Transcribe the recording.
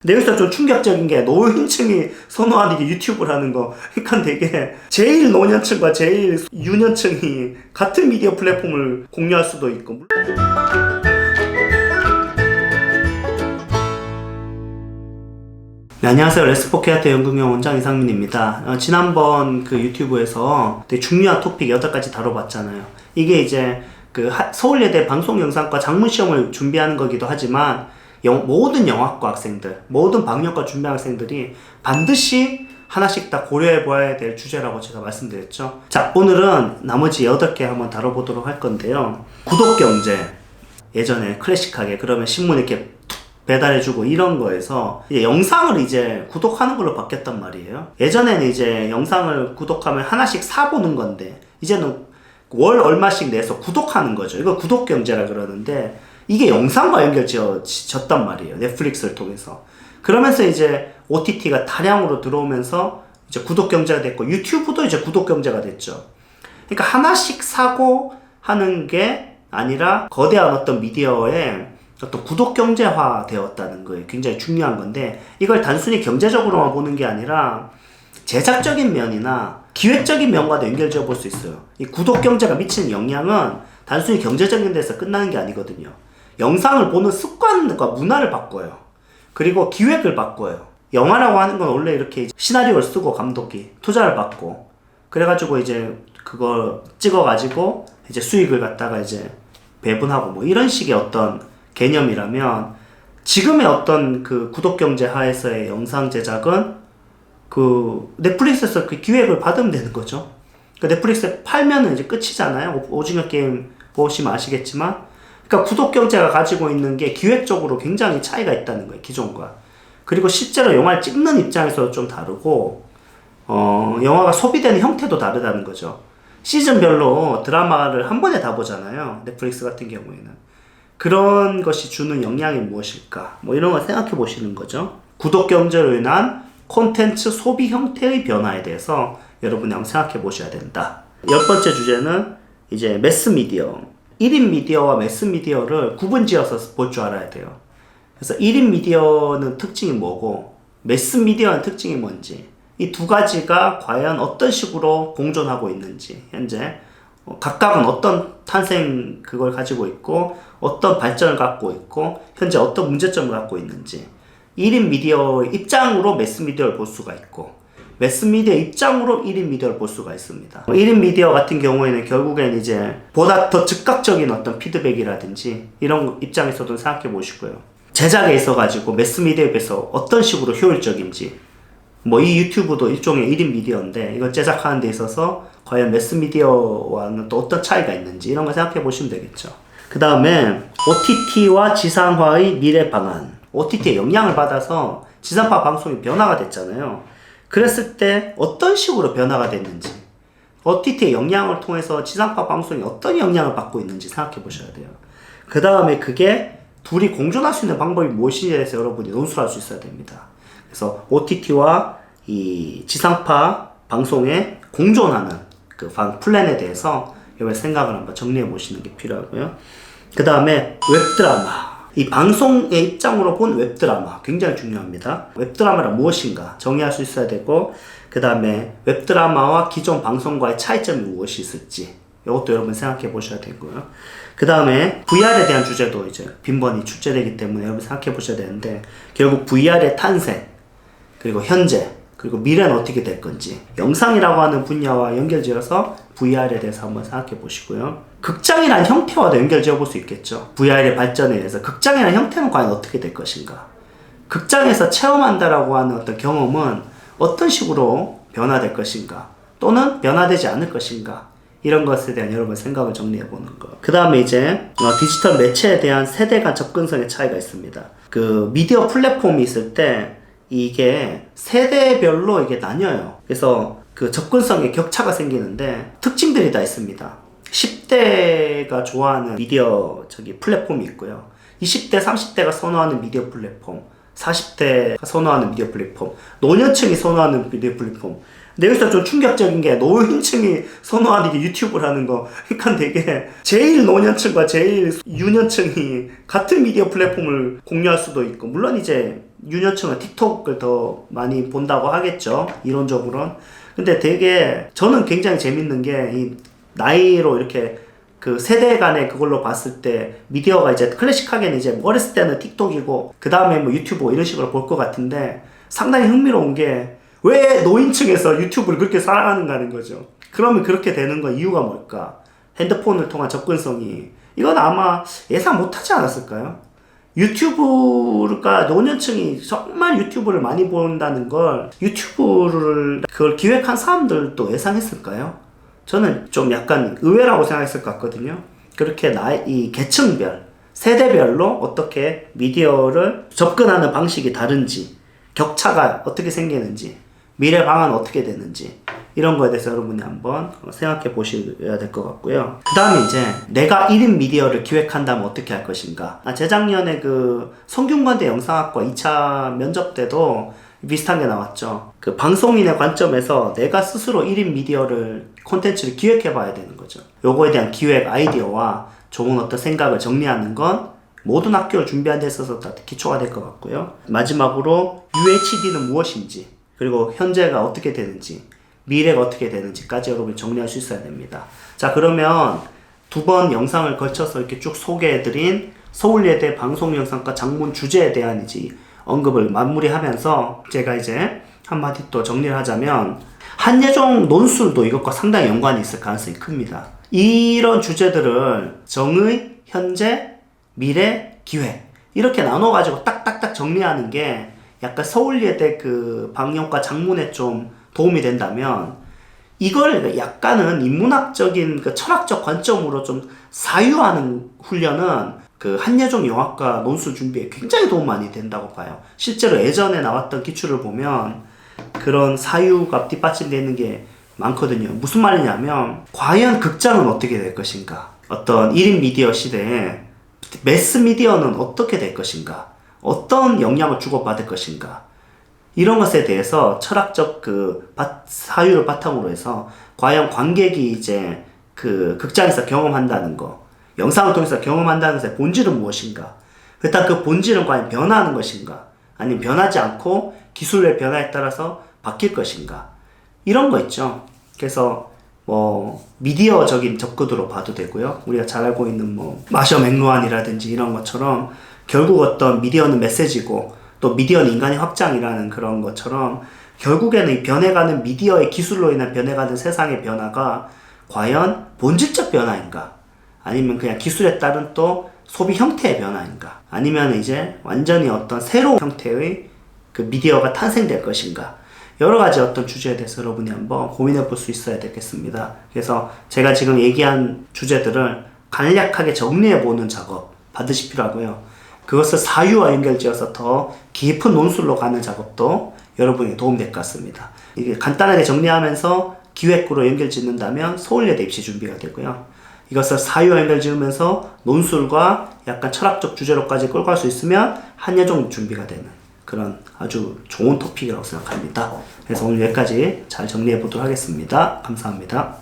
근데 여기서 좀 충격적인 게 노인층이 선호하는 게 유튜브라는 거. 그러니까 되게 제일 노년층과 제일 유년층이 같은 미디어 플랫폼을 공유할 수도 있고. 네, 안녕하세요. 레스포케아트 연극영 원장 이상민입니다. 지난번 그 유튜브에서 되게 중요한 토픽 8가지 다뤄봤잖아요. 이게 이제 그 서울예대 방송영상과 장문시험을 준비하는 거기도 하지만 모든 영화과 학생들, 모든 방역과 준비하는 학생들이 반드시 하나씩 다 고려해 봐야 될 주제라고 제가 말씀드렸죠. 자, 오늘은 나머지 8개 한번 다뤄보도록 할 건데요. 구독경제. 예전에 클래식하게 그러면 신문 이렇게 배달해주고 이런 거에서 이제 영상을 이제 구독하는 걸로 바뀌었단 말이에요. 예전에는 이제 영상을 구독하면 하나씩 사보는 건데 이제는 월 얼마씩 내서 구독하는 거죠. 이거 구독경제라 그러는데 이게 영상과 연결되어졌단 말이에요. 넷플릭스를 통해서. 그러면서 이제 OTT가 다량으로 들어오면서 이제 구독경제가 됐고 유튜브도 이제 구독경제가 됐죠. 그러니까 하나씩 사고 하는 게 아니라 거대한 어떤 미디어에 어떤 구독경제화 되었다는 거예요. 굉장히 중요한 건데 이걸 단순히 경제적으로만 보는 게 아니라 제작적인 면이나 기획적인 면과도 연결지어 볼 수 있어요. 이 구독경제가 미치는 영향은 단순히 경제적인 데서 끝나는 게 아니거든요. 영상을 보는 습관과 문화를 바꿔요. 그리고 기획을 바꿔요. 영화라고 하는 건 원래 이렇게 시나리오를 쓰고 감독이 투자를 받고 그래가지고 이제 그걸 찍어가지고 이제 수익을 갖다가 이제 배분하고 뭐 이런 식의 어떤 개념이라면 지금의 어떤 그 구독경제 하에서의 영상 제작은 그 넷플릭스에서 그 기획을 받으면 되는 거죠. 그 넷플릭스에 팔면은 이제 끝이잖아요. 오징어 게임 보시면 아시겠지만 그러니까 구독경제가 가지고 있는 게 기획적으로 굉장히 차이가 있다는 거예요. 기존과. 그리고 실제로 영화를 찍는 입장에서 좀 다르고 영화가 소비되는 형태도 다르다는 거죠. 시즌별로 드라마를 한 번에 다 보잖아요. 넷플릭스 같은 경우에는. 그런 것이 주는 영향이 무엇일까? 뭐 이런 걸 생각해 보시는 거죠. 구독경제로 인한 콘텐츠 소비 형태의 변화에 대해서 여러분이 한번 생각해 보셔야 된다. 10번째 주제는 이제 매스미디어. 1인 미디어와 매스미디어를 구분지어서 볼 줄 알아야 돼요. 그래서 1인 미디어는 특징이 뭐고 매스미디어는 특징이 뭔지 이 두 가지가 과연 어떤 식으로 공존하고 있는지 현재 각각은 어떤 탄생 그걸 가지고 있고 어떤 발전을 갖고 있고 현재 어떤 문제점을 갖고 있는지 1인 미디어의 입장으로 매스미디어를 볼 수가 있고 매스미디어 입장으로 1인 미디어를 볼 수가 있습니다. 1인 미디어 같은 경우에는 결국엔 이제 보다 더 즉각적인 어떤 피드백이라든지 이런 입장에서도 생각해 보시고요. 제작에 있어가지고 매스미디어에 비해서 어떤 식으로 효율적인지 뭐 이 유튜브도 일종의 1인 미디어인데 이걸 제작하는 데 있어서 과연 매스미디어와는 또 어떤 차이가 있는지 이런 걸 생각해 보시면 되겠죠. 그 다음에 OTT와 지상화의 미래 방안. OTT에 영향을 받아서 지상파 방송이 변화가 됐잖아요. 그랬을 때 어떤 식으로 변화가 됐는지 OTT의 영향을 통해서 지상파 방송이 어떤 영향을 받고 있는지 생각해 보셔야 돼요. 그 다음에 그게 둘이 공존할 수 있는 방법이 무엇인지에 대해서 여러분이 논술할 수 있어야 됩니다. 그래서 OTT와 이 지상파 방송에 공존하는 그 플랜에 대해서 여러분 생각을 한번 정리해 보시는 게 필요하고요. 그 다음에 웹드라마. 이 방송의 입장으로 본 웹드라마 굉장히 중요합니다. 웹드라마란 무엇인가 정의할 수 있어야 되고 그 다음에 웹드라마와 기존 방송과의 차이점이 무엇이 있을지 이것도 여러분 생각해 보셔야 되고요. 그 다음에 VR에 대한 주제도 이제 빈번히 출제되기 때문에 여러분 생각해 보셔야 되는데 결국 VR의 탄생 그리고 현재 그리고 미래는 어떻게 될 건지 영상이라고 하는 분야와 연결지어서 VR에 대해서 한번 생각해 보시고요. 극장이라는 형태와도 연결지어 볼 수 있겠죠. VR의 발전에 의해서 극장이라는 형태는 과연 어떻게 될 것인가. 극장에서 체험한다라고 하는 어떤 경험은 어떤 식으로 변화될 것인가 또는 변화되지 않을 것인가 이런 것에 대한 여러분 생각을 정리해 보는 것. 그 다음에 이제 디지털 매체에 대한 세대 간 접근성의 차이가 있습니다. 그 미디어 플랫폼이 있을 때 이게 세대별로 이게 나뉘어요. 그래서 그 접근성에 격차가 생기는데 특징들이 다 있습니다. 10대가 좋아하는 미디어 플랫폼이 있고요. 20대, 30대가 선호하는 미디어 플랫폼, 40대가 선호하는 미디어 플랫폼, 노년층이 선호하는 미디어 플랫폼. 근데 여기서 좀 충격적인 게 노인층이 선호하는 게 유튜브라는 거. 그러니까 되게 제일 노년층과 제일 유년층이 같은 미디어 플랫폼을 공유할 수도 있고 물론 이제 유년층은 틱톡을 더 많이 본다고 하겠죠. 이론적으로는. 근데 되게 저는 굉장히 재밌는 게 이 나이로 이렇게 그 세대 간의 그걸로 봤을 때 미디어가 이제 클래식하게는 이제 어렸을 때는 틱톡이고 그 다음에 뭐 유튜브 이런 식으로 볼 것 같은데 상당히 흥미로운 게 왜 노인층에서 유튜브를 그렇게 사랑하는가는 거죠. 그러면 그렇게 되는 건 이유가 뭘까? 핸드폰을 통한 접근성이 이건 아마 예상 못하지 않았을까요? 유튜브가 노년층이 정말 유튜브를 많이 본다는 걸 유튜브를 그걸 기획한 사람들도 예상했을까요? 저는 좀 약간 의외라고 생각했을 것 같거든요. 그렇게 이 계층별, 세대별로 어떻게 미디어를 접근하는 방식이 다른지, 격차가 어떻게 생기는지, 미래 방안은 어떻게 되는지 이런 거에 대해서 여러분이 한번 생각해 보셔야 될 것 같고요. 그 다음에 이제 내가 1인 미디어를 기획한다면 어떻게 할 것인가. 재작년에 그 성균관대 영상학과 2차 면접 때도 비슷한 게 나왔죠. 그 방송인의 관점에서 내가 스스로 1인 미디어를 콘텐츠를 기획해 봐야 되는 거죠. 요거에 대한 기획 아이디어와 좋은 어떤 생각을 정리하는 건 모든 학교를 준비하는 데 있어서 다 기초가 될 것 같고요. 마지막으로 UHD는 무엇인지, 그리고 현재가 어떻게 되는지, 미래가 어떻게 되는지까지 여러분이 정리할 수 있어야 됩니다. 자, 그러면 2번 영상을 걸쳐서 이렇게 쭉 소개해드린 서울예대 방송영상과 장문 주제에 대한 이제 언급을 마무리하면서 제가 이제 한마디 또 정리를 하자면 한예종 논술도 이것과 상당히 연관이 있을 가능성이 큽니다. 이런 주제들을 정의, 현재, 미래, 기획 이렇게 나눠가지고 딱딱딱 정리하는 게 약간 서울예대 그 방영과 장문에 좀 도움이 된다면 이걸 약간은 인문학적인 그 철학적 관점으로 좀 사유하는 훈련은 그 한예종 영화과 논술 준비에 굉장히 도움 많이 된다고 봐요. 실제로 예전에 나왔던 기출을 보면 그런 사유가 뒷받침되는 게 많거든요. 무슨 말이냐면 과연 극장은 어떻게 될 것인가? 어떤 1인 미디어 시대에 매스 미디어는 어떻게 될 것인가? 어떤 영향을 주고받을 것인가? 이런 것에 대해서 철학적 그 사유를 바탕으로 해서 과연 관객이 이제 그 극장에서 경험한다는 거, 영상을 통해서 경험한다는 것의 본질은 무엇인가? 일단 그 본질은 과연 변화하는 것인가? 아니면 변하지 않고 기술의 변화에 따라서 바뀔 것인가? 이런 거 있죠. 그래서 뭐 미디어적인 접근으로 봐도 되고요. 우리가 잘 알고 있는 뭐 마셔 맥루한이라든지 이런 것처럼 결국 어떤 미디어는 메시지고 또 미디어는 인간의 확장이라는 그런 것처럼 결국에는 이 변해가는 미디어의 기술로 인한 변해가는 세상의 변화가 과연 본질적 변화인가? 아니면 그냥 기술에 따른 또 소비 형태의 변화인가? 아니면 이제 완전히 어떤 새로운 형태의 그 미디어가 탄생될 것인가? 여러 가지 어떤 주제에 대해서 여러분이 한번 고민해 볼 수 있어야 되겠습니다. 그래서 제가 지금 얘기한 주제들을 간략하게 정리해 보는 작업 반드시 필요하고요. 그것을 사유와 연결지어서 더 깊은 논술로 가는 작업도 여러분이 도움될 것 같습니다. 이게 간단하게 정리하면서 기획구로 연결 짓는다면 서울예대 입시 준비가 되고요. 이것을 사유와 연결 지으면서 논술과 약간 철학적 주제로까지 끌고 갈 수 있으면 한예종 준비가 되는 그런 아주 좋은 토픽이라고 생각합니다. 그래서 오늘 여기까지 잘 정리해 보도록 하겠습니다. 감사합니다.